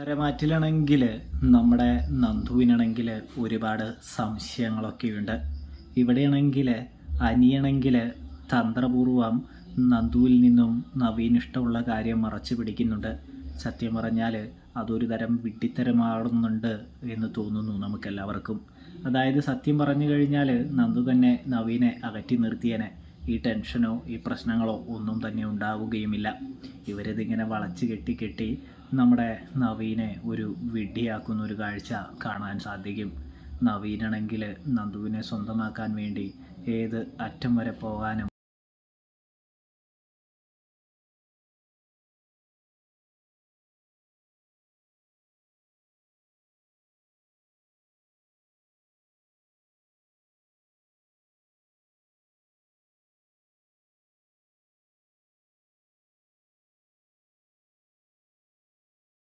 മാറ്റിലാണെങ്കിൽ നമ്മുടെ നന്ദുവിനാണെങ്കിൽ ഒരുപാട് സംശയങ്ങളൊക്കെയുണ്ട്. ഇവിടെയാണെങ്കിൽ അനിയാണെങ്കിൽ തന്ത്രപൂർവം നന്ദുവിൽ നിന്നും നവീൻ ഇഷ്ടമുള്ള കാര്യം മറച്ചു പിടിക്കുന്നുണ്ട്. സത്യം പറഞ്ഞാൽ അതൊരു തരം വിഡ്ഢിത്തരമാടുന്നുണ്ട് എന്ന് തോന്നുന്നു നമുക്കെല്ലാവർക്കും. അതായത് സത്യം പറഞ്ഞു കഴിഞ്ഞാൽ നന്ദു തന്നെ നവീനെ അകറ്റി നിർത്തിയേനെ. ഈ ടെൻഷനോ ഈ പ്രശ്നങ്ങളോ ഒന്നും തന്നെ ഉണ്ടാവുകയുമില്ല. ഇവരിതിങ്ങനെ വളച്ച് കെട്ടി നമ്മുടെ നവീനെ ഒരു വിഡ്ഢിയാക്കുന്ന ഒരു കാഴ്ച കാണാൻ സാധിക്കും. നവീനാണെങ്കിൽ നന്ദുവിനെ സ്വന്തമാക്കാൻ വേണ്ടി ഏത് അറ്റം വരെ പോകാനും